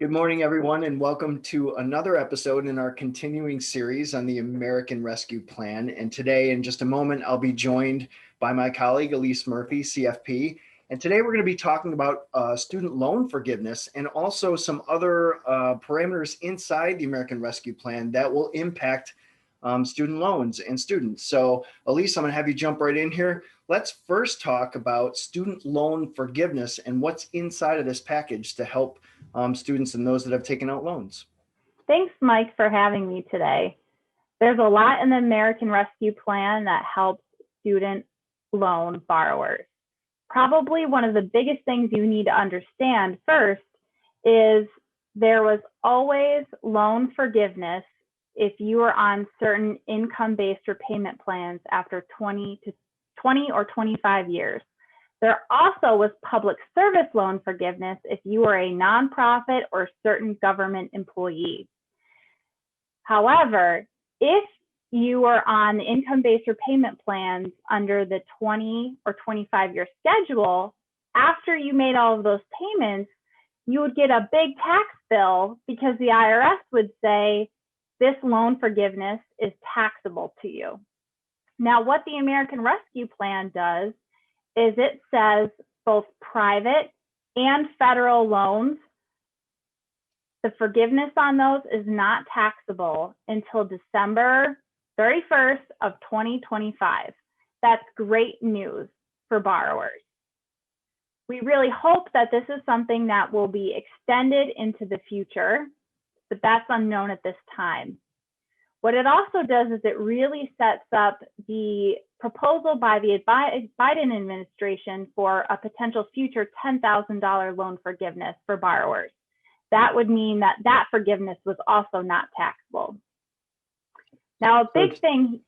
Good morning, everyone, and welcome to another episode in our continuing series on the American Rescue Plan. And today, in just a moment, I'll be joined by my colleague, Elise Murphy, CFP. And today we're going to be talking about student loan forgiveness and also some other parameters inside the American Rescue Plan that will impact student loans and students. So, Elise, I'm going to have you jump right in here. Let's first talk about student loan forgiveness and what's inside of this package to help students and those that have taken out loans. Thanks, Mike, for having me today. There's a lot in the American Rescue Plan that helps student loan borrowers. Probably one of the biggest things you need to understand first is there was always loan forgiveness if you were on certain income-based repayment plans after 20 or 25 years. There also was public service loan forgiveness if you were a nonprofit or certain government employee. However, if you were on the income-based repayment plans under the 20 or 25-year schedule, after you made all of those payments, you would get a big tax bill because the IRS would say, this loan forgiveness is taxable to you. Now, what the American Rescue Plan does is it says both private and federal loans, the forgiveness on those is not taxable until December 31st of 2025. That's great news for borrowers. We really hope that this is something that will be extended into the future, but that's unknown at this time. What it also does is it really sets up the proposal by the Biden administration for a potential future $10,000 loan forgiveness for borrowers. That would mean that that forgiveness was also not taxable. Now, a big thing,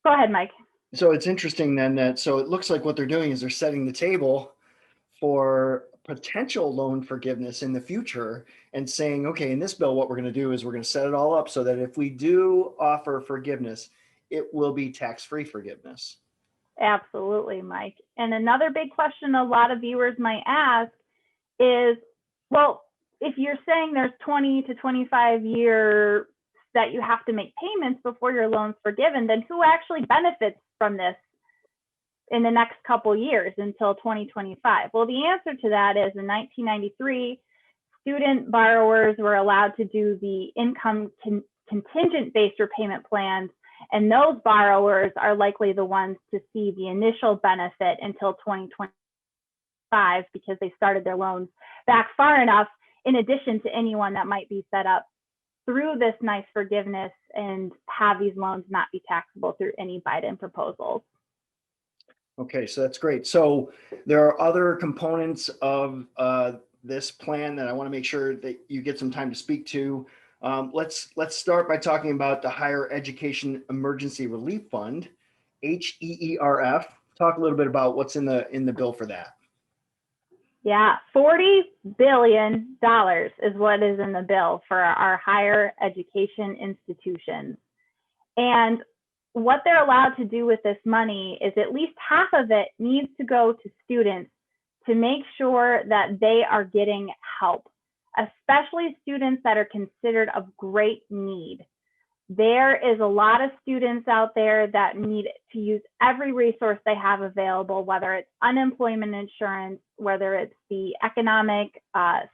go ahead, Mike. So it's interesting then so it looks like what they're doing is they're setting the table for potential loan forgiveness in the future and saying, okay, in this bill, what we're going to do is we're going to set it all up so that if we do offer forgiveness, it will be tax-free forgiveness. Absolutely, Mike. And another big question a lot of viewers might ask is, well, if you're saying there's 20 to 25 years that you have to make payments before your loan's forgiven, then who actually benefits from this in the next couple years until 2025? Well, the answer to that is in 1993, student borrowers were allowed to do the income contingent-based repayment plans, and those borrowers are likely the ones to see the initial benefit until 2025 because they started their loans back far enough, in addition to anyone that might be set up through this nice forgiveness and have these loans not be taxable through any Biden proposals. Okay, so that's great. So there are other components of this plan that I want to make sure that you get some time to speak to. Let's start by talking about the Higher Education Emergency Relief Fund, HEERF. Talk a little bit about what's in the bill for that. Yeah, $40 billion is what is in the bill for our higher education institutions. And what they're allowed to do with this money is at least half of it needs to go to students to make sure that they are getting help, especially students that are considered of great need. There is a lot of students out there that need to use every resource they have available, whether it's unemployment insurance, whether it's the economic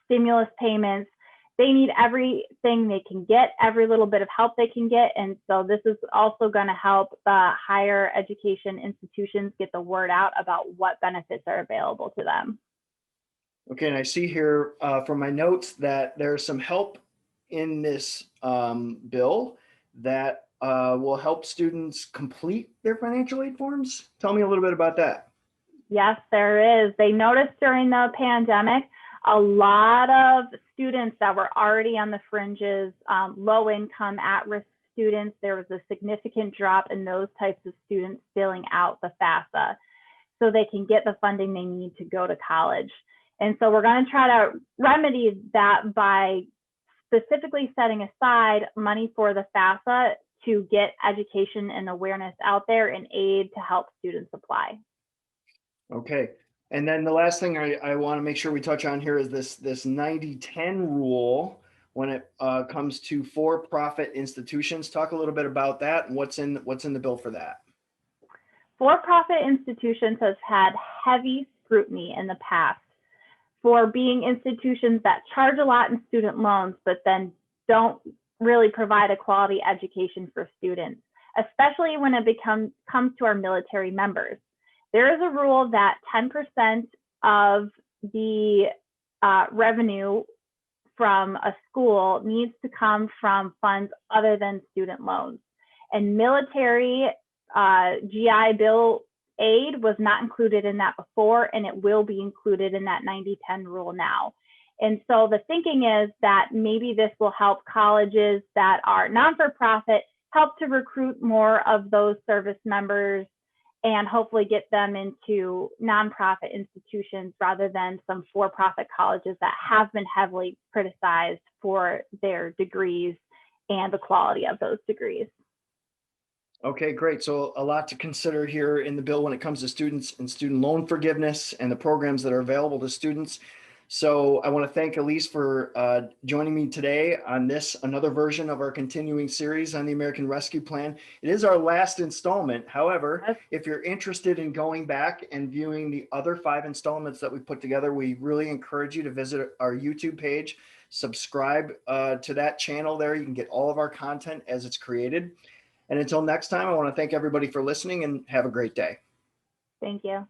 stimulus payments. They need everything they can get, every little bit of help they can get. And so this is also going to help the higher education institutions get the word out about what benefits are available to them. Okay, and I see here from my notes that there's some help in this bill that will help students complete their financial aid forms. Tell me a little bit about that. Yes, there is. They noticed during the pandemic, a lot of students that were already on the fringes, low income, at-risk students, there was a significant drop in those types of students filling out the FAFSA so they can get the funding they need to go to college. And so we're going to try to remedy that by specifically setting aside money for the FAFSA to get education and awareness out there and aid to help students apply. Okay. And then the last thing I want to make sure we touch on here is this 90-10 rule when it comes to for-profit institutions. Talk a little bit about that and what's in the bill for that. For-profit institutions has had heavy scrutiny in the past for being institutions that charge a lot in student loans, but then don't really provide a quality education for students, especially when it comes to our military members. There is a rule that 10% of the revenue from a school needs to come from funds other than student loans. And military GI Bill aid was not included in that before, and it will be included in that 90-10 rule now. And so the thinking is that maybe this will help colleges that are non-for-profit help to recruit more of those service members and hopefully get them into nonprofit institutions rather than some for-profit colleges that have been heavily criticized for their degrees and the quality of those degrees. Okay, great. So a lot to consider here in the bill when it comes to students and student loan forgiveness and the programs that are available to students. So I want to thank Elise for joining me today on another version of our continuing series on the American Rescue Plan. It is our last installment. However, if you're interested in going back and viewing the other 5 installments that we put together, we really encourage you to visit our YouTube page, subscribe to that channel there. You can get all of our content as it's created. And until next time, I want to thank everybody for listening and have a great day. Thank you.